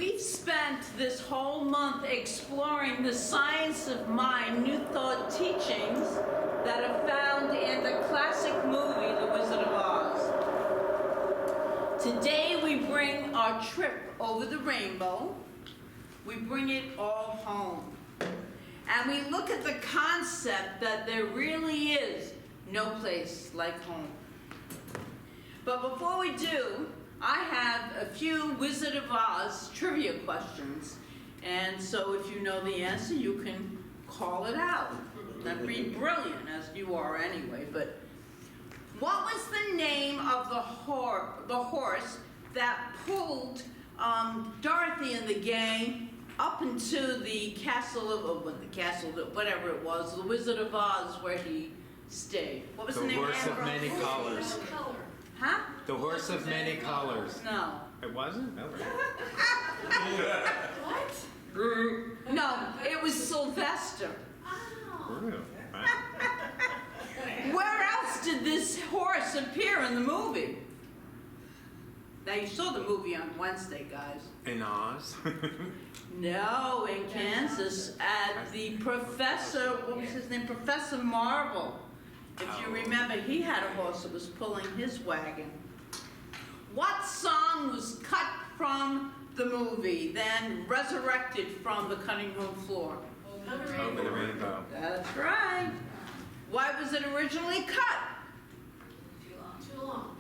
We've spent this whole month exploring the science of mind, New Thought teachings that are found in the classic movie, The Wizard of Oz. Today we bring our trip over the rainbow. We bring it all home. And we look at the concept that there really is no place like home. But before we do, I have a few Wizard of Oz trivia questions. And so if you know the answer, you can call it out. That'd be brilliant, as you are anyway. But what was the name of the horse that pulled Dorothy and the gang up into the castle of, whatever it was, the Wizard of Oz, where he stayed? What was the name? The horse of many colors. Huh? The horse of many colors. No. It wasn't? No. What? No, it was Sylvester. Oh. Really? Wow. Where else did this horse appear in the movie? Now, you saw the movie on Wednesday, guys. In Oz? No, in Kansas, at the Professor, what was his name? Professor Marvel. If you remember, he had a horse that was pulling his wagon. What song was cut from the movie, then resurrected from the cutting room floor? Over the rainbow. That's right. Why was it originally cut? Too long.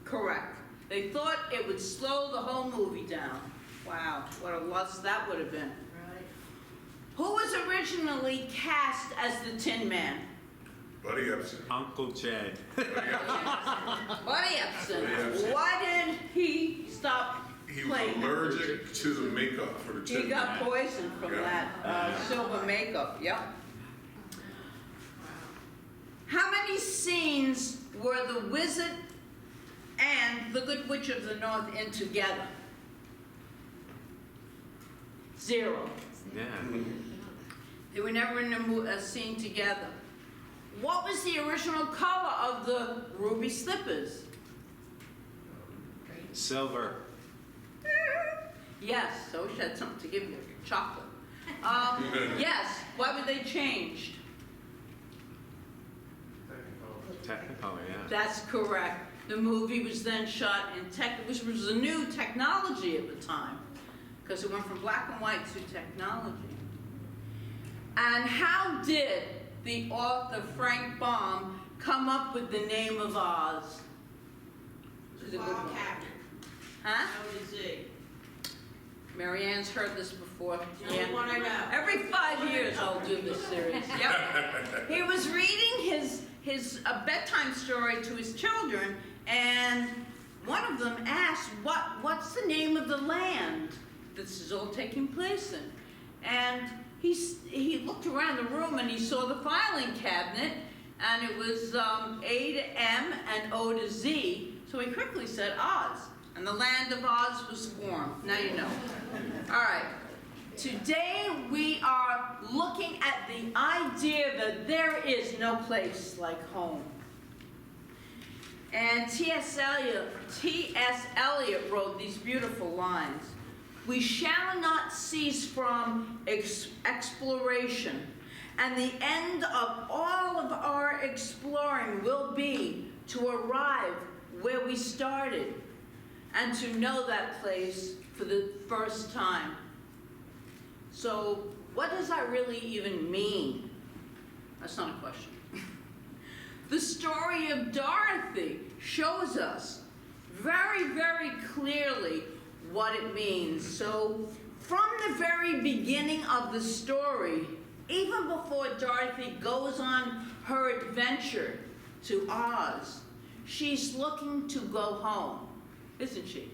Correct. They thought it would slow the whole movie down. Wow, what a loss that would have been. Right. Who was originally cast as the Tin Man? Buddy Epson. Uncle Jed. Buddy Epson. Buddy Epson. Buddy Epson. Why did he stop He was playing? allergic to the makeup for the He Tin got Man. poisoned from Yeah. that silver makeup, yep. How many scenes were the Wizard and the Good Witch of the North in together? 0. Yeah. They were never in a scene together. What was the original color of the ruby slippers? Silver. Yes, I wish I had something to give you. Chocolate. Yes, why were they changed? Technicolor, yeah. That's correct. The movie was then shot in which was a new technology at the time, because it went from black and white to technology. And how did the author Frank Baum come up with the name of Oz? This is a good one. Huh? Marianne's heard this before. The only one I know. Every 5 years I'll do this series. Yep. He was reading his bedtime story to his children, and one of them asked, what's the name of the land this is all taking place in? And he looked around the room and he saw the filing cabinet, and it was A to M and O to Z, so he quickly said Oz, and the land of Oz was formed. Now you know. All right. Today we are looking at the idea that there is no place like home. And T.S. Eliot wrote these beautiful lines. We shall not cease from exploration, and the end of all of our exploring will be to arrive where we started and to know that place for the first time. So what does that really even mean? That's not a question. The story of Dorothy shows us very, very clearly what it means. So from the very beginning of the story, even before Dorothy goes on her adventure to Oz, she's looking to go home, isn't she?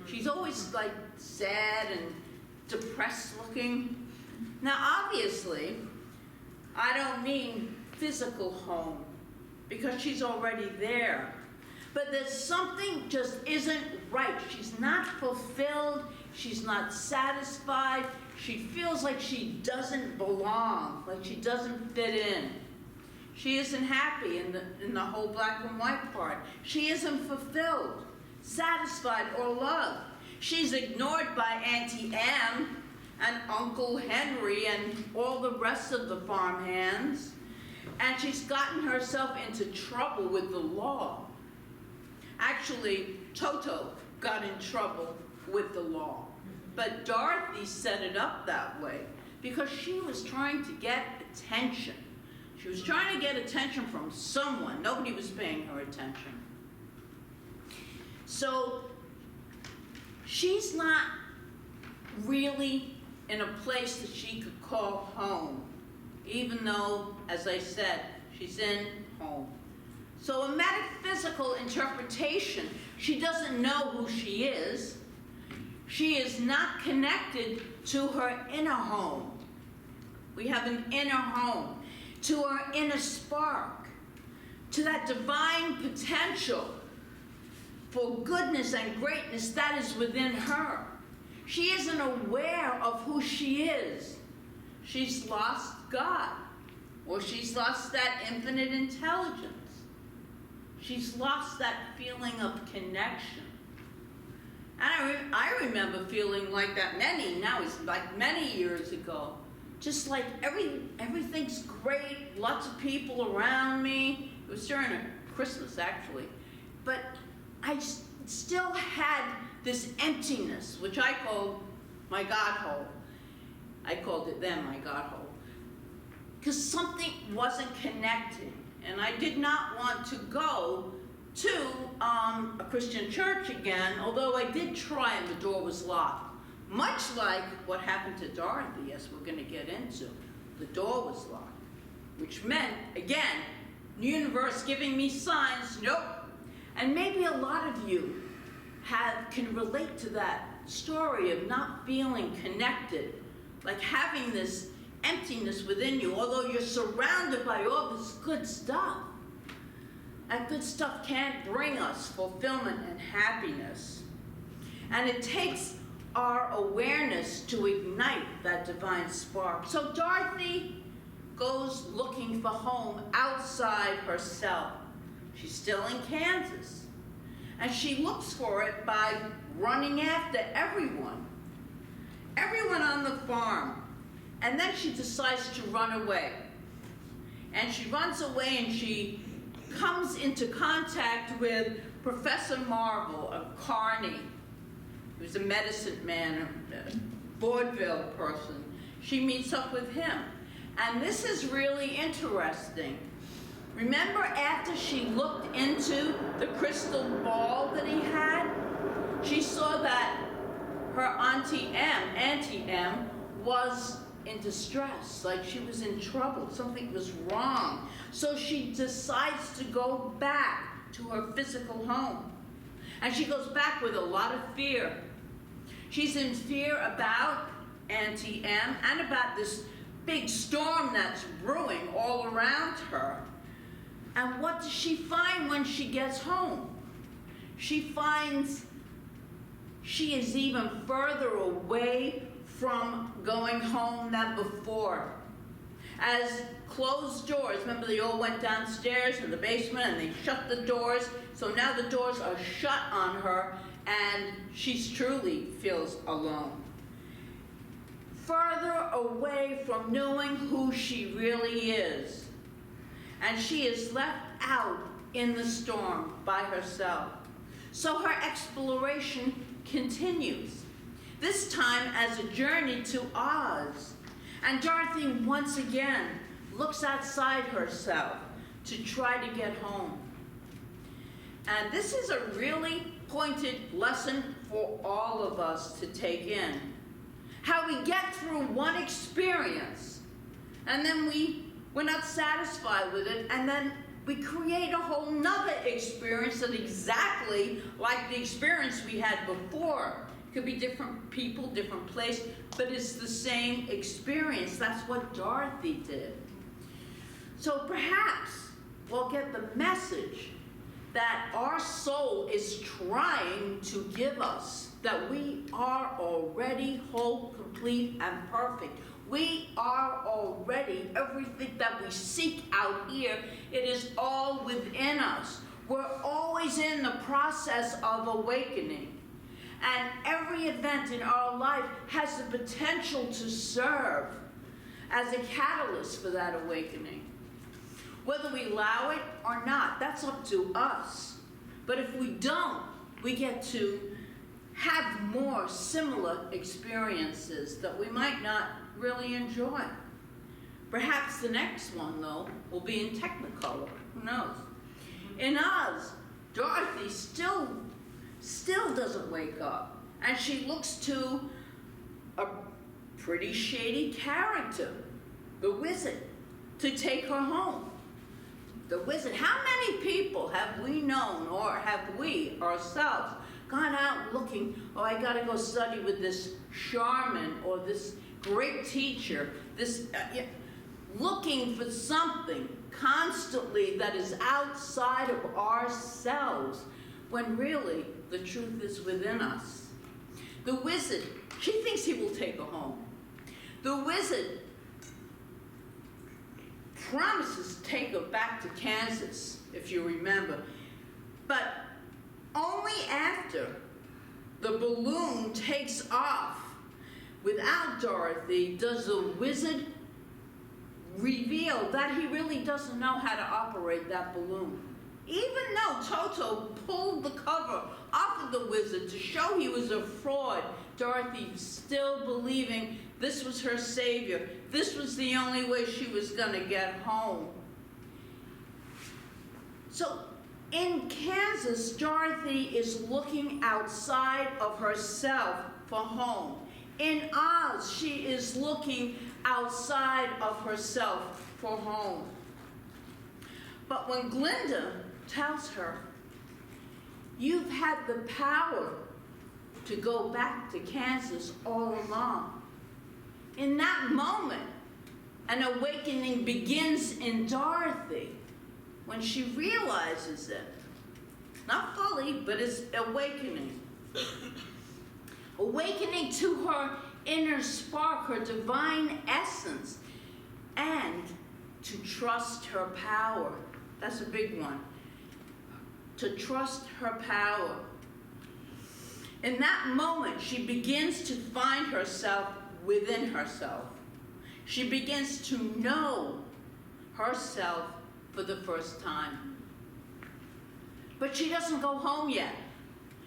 She's always like sad and depressed looking. Now obviously, I don't mean physical home, because she's already there. But there's something just isn't right. She's not fulfilled. She's not satisfied. She feels like she doesn't belong, like she doesn't fit in. She isn't happy in the whole black and white part. She isn't fulfilled, satisfied, or loved. She's ignored by Auntie Em and Uncle Henry and all the rest of the farmhands. And she's gotten herself into trouble with the law. Actually, Toto got in trouble with the law. But Dorothy set it up that way because she was trying to get attention. She was trying to get attention from someone. Nobody was paying her attention. So she's not really in a place that she could call home, even though, as I said, she's in home. So a metaphysical interpretation, she doesn't know who she is. She is not connected to her inner home. We have an inner home, to her inner spark, to that divine potential for goodness and greatness that is within her. She isn't aware of who she is. She's lost God, or she's lost that infinite intelligence. She's lost that feeling of connection. And I remember feeling like that many years ago. Just like everything's great, lots of people around me. It was during Christmas, actually. But I still had this emptiness, which I called my God hole. I called it then my God hole. Because something wasn't connecting. And I did not want to go to a Christian church again, although I did try and the door was locked. Much like what happened to Dorothy, as we're going to get into. The door was locked, which meant, again, the universe giving me signs, nope. And maybe a lot of you can relate to that story of not feeling connected, like having this emptiness within you, although you're surrounded by all this good stuff. That good stuff can't bring us fulfillment and happiness. And it takes our awareness to ignite that divine spark. So Dorothy goes looking for home outside herself. She's still in Kansas. And she looks for it by running after everyone on the farm. And then she decides to run away. And she runs away and she comes into contact with Professor Marvel of Kearney, who's a medicine man, a vaudeville person. She meets up with him. And this is really interesting. Remember after she looked into the crystal ball that he had, she saw that her Auntie M, was in distress, like she was in trouble, something was wrong. So she decides to go back to her physical home. And she goes back with a lot of fear. She's in fear about Auntie M and about this big storm that's brewing all around her. And what does she find when she gets home? She finds she is even further away from going home than before. As closed doors, remember they all went downstairs in the basement and they shut the doors, so now the doors are shut on her and she truly feels alone. Further away from knowing who she really is. And she is left out in the storm by herself. So her exploration continues, this time as a journey to Oz. And Dorothy once again looks outside herself to try to get home. And this is a really pointed lesson for all of us to take in. How we get through one experience, and then we're not satisfied with it, and then we create a whole nother experience that's exactly like the experience we had before. It could be different people, different place, but it's the same experience. That's what Dorothy did. So perhaps we'll get the message that our soul is trying to give us, that we are already whole, complete, and perfect. We are already everything that we seek out here. It is all within us. We're always in the process of awakening. And every event in our life has the potential to serve as a catalyst for that awakening. Whether we allow it or not, that's up to us. But if we don't, we get to have more similar experiences that we might not really enjoy. Perhaps the next one, though, will be in Technicolor. Who knows? In Oz, Dorothy still doesn't wake up. And she looks to a pretty shady character, the wizard, to take her home. The wizard. How many people have we known, or have we ourselves gone out looking, oh, I gotta go study with this shaman or this great teacher, looking for something constantly that is outside of ourselves, when really the truth is within us. The wizard, she thinks he will take her home. The wizard promises to take her back to Kansas, if you remember. But only after the balloon takes off without Dorothy does the wizard reveal that he really doesn't know how to operate that balloon. Even though Toto pulled the cover off of the wizard to show he was a fraud, Dorothy still believing this was her savior. This was the only way she was going to get home. So in Kansas, Dorothy is looking outside of herself for home. In Oz, she is looking outside of herself for home. But when Glinda tells her, you've had the power to go back to Kansas all along, in that moment, an awakening begins in Dorothy when she realizes it. Not fully, but it's awakening. Awakening to her inner spark, her divine essence, and to trust her power. That's a big one. To trust her power. In that moment, she begins to find herself within herself. She begins to know herself for the first time. But she doesn't go home yet.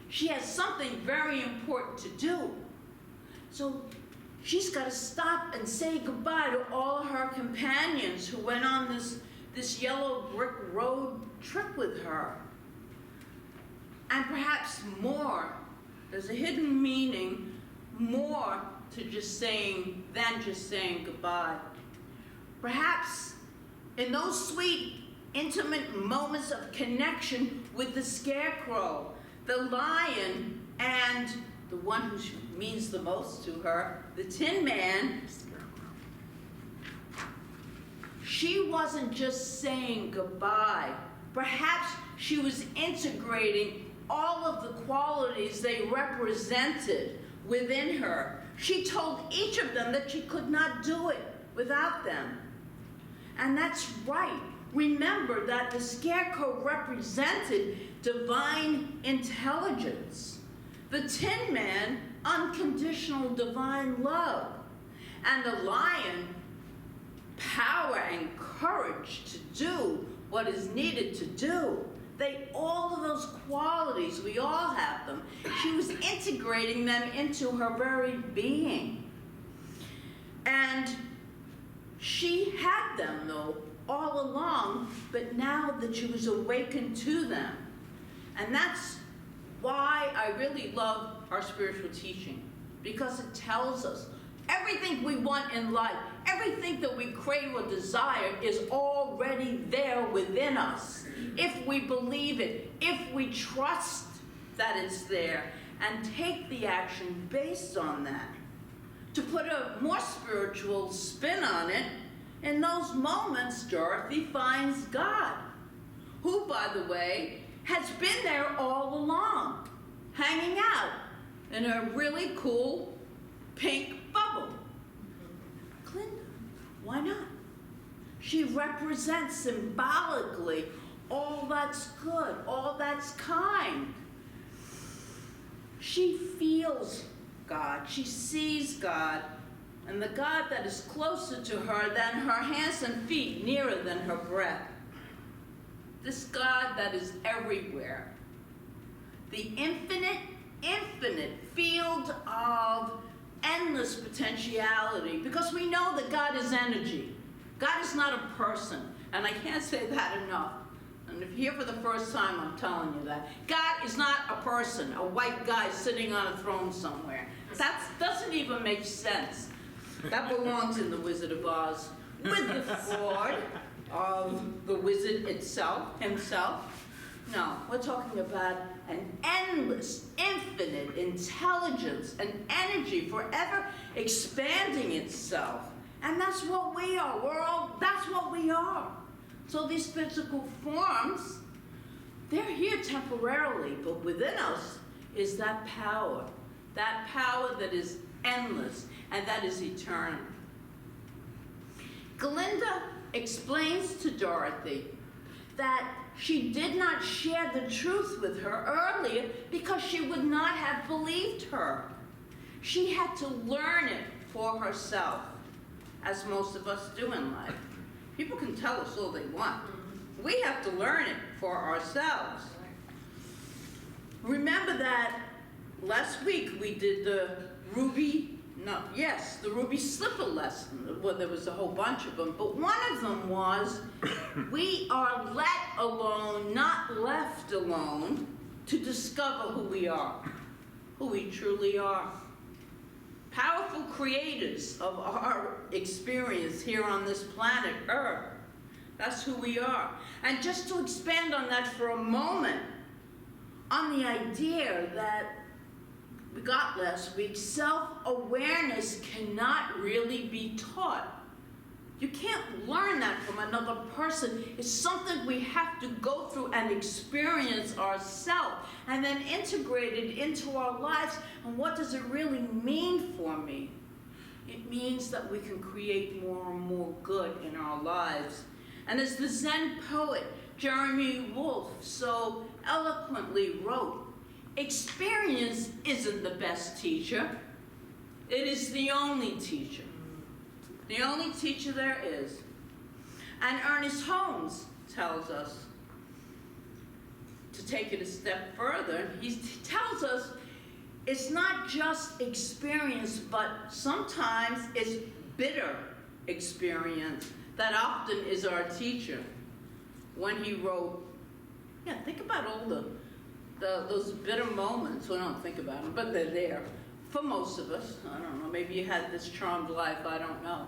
She has something very important to do. So she's got to stop and say goodbye to all her companions who went on this yellow brick road trip with her. And perhaps more, there's a hidden meaning, more to just saying, than just saying goodbye. Perhaps in those sweet, intimate moments of connection with the scarecrow, the lion, and the one who means the most to her, the Tin Man, she wasn't just saying goodbye. Perhaps she was integrating all of the qualities they represented within her. She told each of them that she could not do it without them. And that's right. Remember that the scarecrow represented divine intelligence. The Tin Man, unconditional divine love. And the lion, power and courage to do what is needed to do. All of those qualities, we all have them. She was integrating them into her very being. And she had them, though, all along, but now that she was awakened to them. And that's why I really love our spiritual teaching, because it tells us everything we want in life, everything that we crave or desire is already there within us. If we believe it, if we trust that it's there, and take the action based on that. To put a more spiritual spin on it, in those moments, Dorothy finds God, who, by the way, has been there all along, hanging out in a really cool pink bubble. Glinda, why not? She represents symbolically all that's good, all that's kind. She feels God, she sees God, and the God that is closer to her than her hands and feet, nearer than her breath. This God that is everywhere. The infinite field of endless potentiality, because we know that God is energy. God is not a person, and I can't say that enough. And if you're here for the first time, I'm telling you that. God is not a person, a white guy sitting on a throne somewhere. That doesn't even make sense. That belongs in The Wizard of Oz, with the sword of the wizard himself. No, we're talking about an endless, infinite intelligence and energy forever expanding itself. And that's what we are. That's what we are. So these physical forms, they're here temporarily, but within us is that power that is endless and that is eternal. Glinda explains to Dorothy that she did not share the truth with her earlier because she would not have believed her. She had to learn it for herself, as most of us do in life. People can tell us all they want. We have to learn it for ourselves. Remember that last week we did the ruby slipper lesson. Well, there was a whole bunch of them, but one of them was, we are let alone, not left alone, to discover who we are, who we truly are. Powerful creators of our experience here on this planet Earth. That's who we are. And just to expand on that for a moment, on the idea that we got last week, self-awareness cannot really be taught. You can't learn that from another person. It's something we have to go through and experience ourselves and then integrate it into our lives. And what does it really mean for me? It means that we can create more and more good in our lives. And as the Zen poet Jeremy Wolfe so eloquently wrote, experience isn't the best teacher. It is the only teacher. The only teacher there is. And Ernest Holmes tells us to take it a step further. He tells us it's not just experience, but sometimes it's bitter experience that often is our teacher. When he wrote, think about all those bitter moments. Well, don't think about them, but they're there for most of us. I don't know, maybe you had this charmed life, I don't know.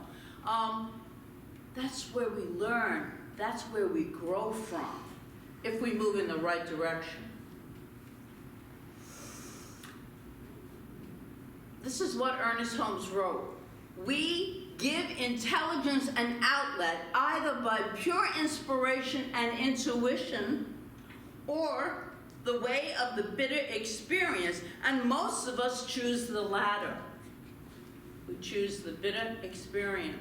That's where we learn. That's where we grow from, if we move in the right direction. This is what Ernest Holmes wrote. We give intelligence an outlet either by pure inspiration and intuition or the way of the bitter experience, and most of us choose the latter. We choose the bitter experience.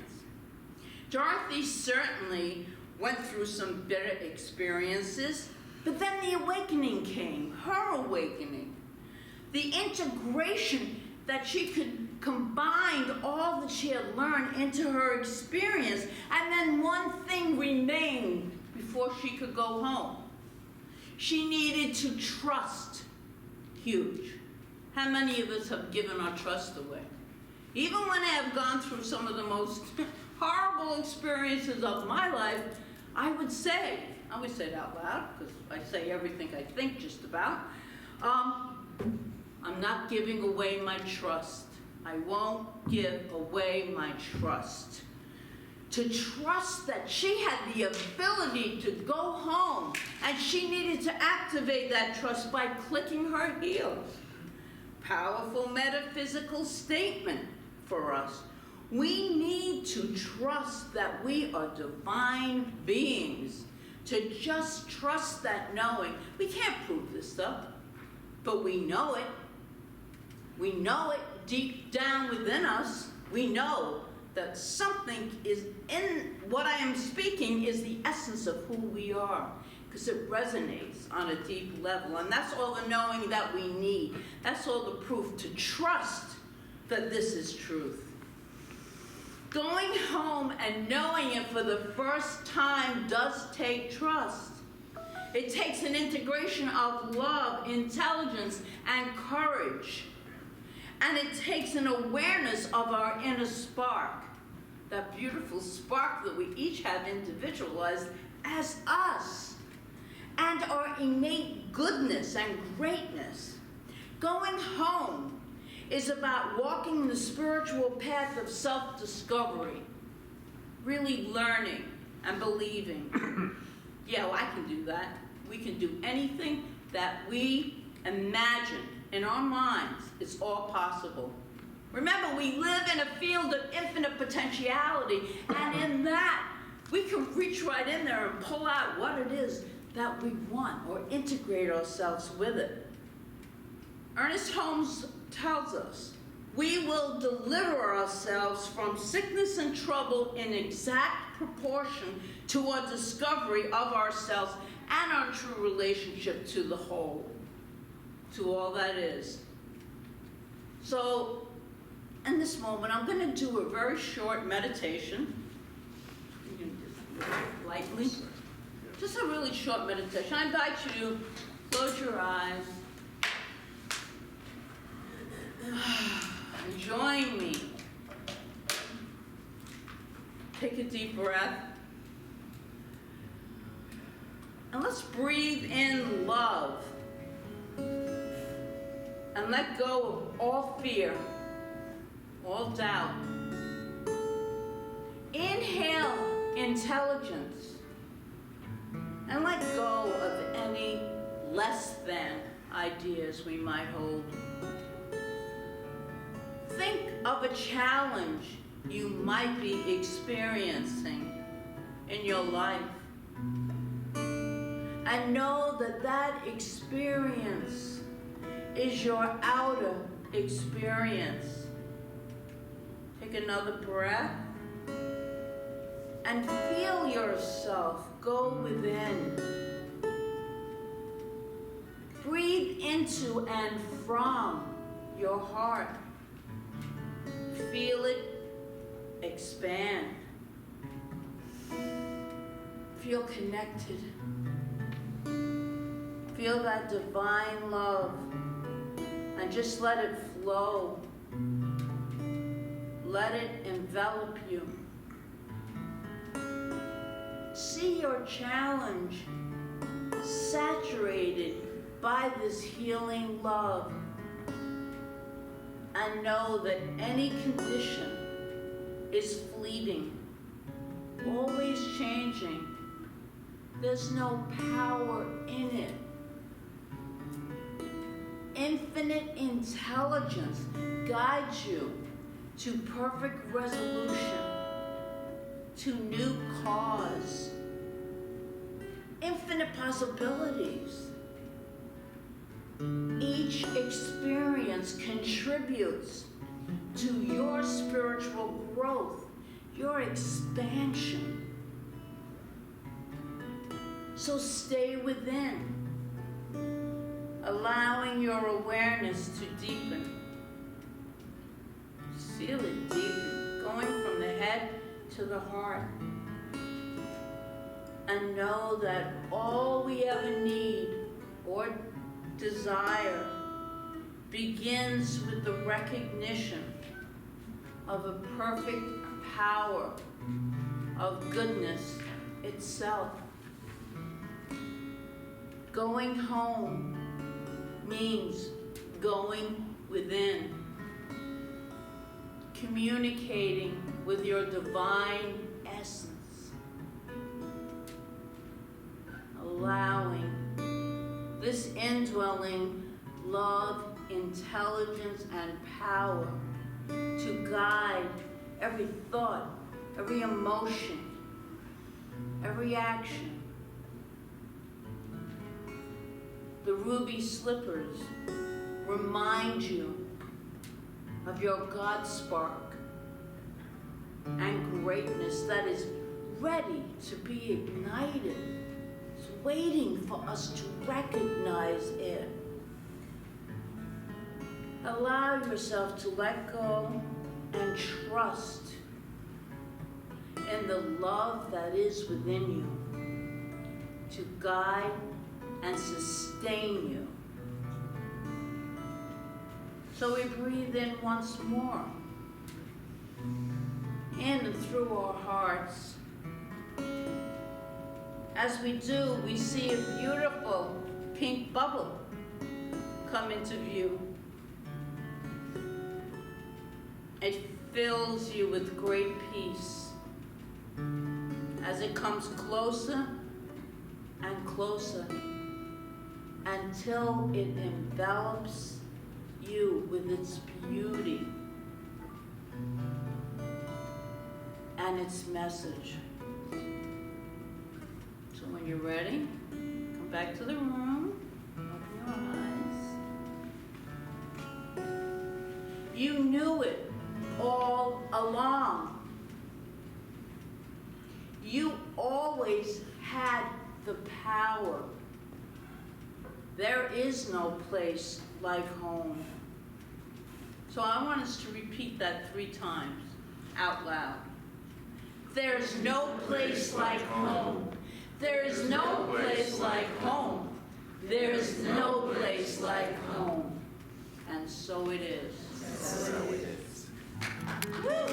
Dorothy certainly went through some bitter experiences, but then the awakening came, her awakening. The integration that she could combine all that she had learned into her experience, and then one thing remained before she could go home. She needed to trust. Huge. How many of us have given our trust away? Even when I have gone through some of the most horrible experiences of my life, I would say it out loud, because I say everything I think just about, I'm not giving away my trust. I won't give away my trust. To trust that she had the ability to go home, and she needed to activate that trust by clicking her heels. Powerful metaphysical statement for us. We need to trust that we are divine beings. To just trust that knowing. We can't prove this stuff, but we know it. We know it deep down within us. We know that something is in what I am speaking is the essence of who we are. because it resonates on a deep level. And that's all the knowing that we need. That's all the proof to trust that this is truth. Going home and knowing it for the first time does take trust. It takes an integration of love, intelligence, and courage. And it takes an awareness of our inner spark, that beautiful spark that we each have individualized as us, and our innate goodness and greatness. Going home is about walking the spiritual path of self-discovery, really learning and believing. Yeah, well, I can do that. We can do anything that we imagine in our minds. It's all possible. Remember, we live in a field of infinite potentiality, and in that, we can reach right in there and pull out what it is that we want or integrate ourselves with it. Ernest Holmes tells us, we will deliver ourselves from sickness and trouble in exact proportion to our discovery of ourselves and our true relationship to the whole, to all that is. So, in this moment, I'm going to do a very short meditation. You can just do it lightly. Just a really short meditation. I invite you to close your eyes. And join me. Take a deep breath. And let's breathe in love. And let go of all fear, all doubt. Inhale intelligence. And let go of any less than ideas we might hold. Think of a challenge you might be experiencing in your life. And know that that experience is your outer experience. Take another breath and feel yourself go within. Breathe into and from your heart. Feel it expand. Feel connected. Feel that divine love and just let it flow. Let it envelop you. See your challenge saturated by this healing love. And know that any condition is fleeting, always changing. There's no power in it. Infinite intelligence guides you to perfect resolution, to new cause, infinite possibilities. Each experience contributes to your spiritual growth, your expansion. So stay within, allowing your awareness to deepen. Feel it deepen, going from the head to the heart. And know that all we ever need or desire begins with the recognition of a perfect power of goodness itself. Going home means going within, communicating with your divine essence, allowing this indwelling love, intelligence, and power to guide every thought, every emotion, every action. The ruby slippers remind you of your God spark and greatness that is ready to be ignited. It's waiting for us to recognize it. Allow yourself to let go and trust in the love that is within you to guide and sustain you. So we breathe in once more, in and through our hearts. As we do, we see a beautiful pink bubble come into view. It fills you with great peace as it comes closer and closer until it envelops you with its beauty and its message. So when you're ready, come back to the room, open your eyes. You knew it all along. You always had the power. There is no place like home. So I want us to repeat that 3 times out loud. There's no place like home. There is no place like home. There is no place like home. And so it is. So it is. Woo!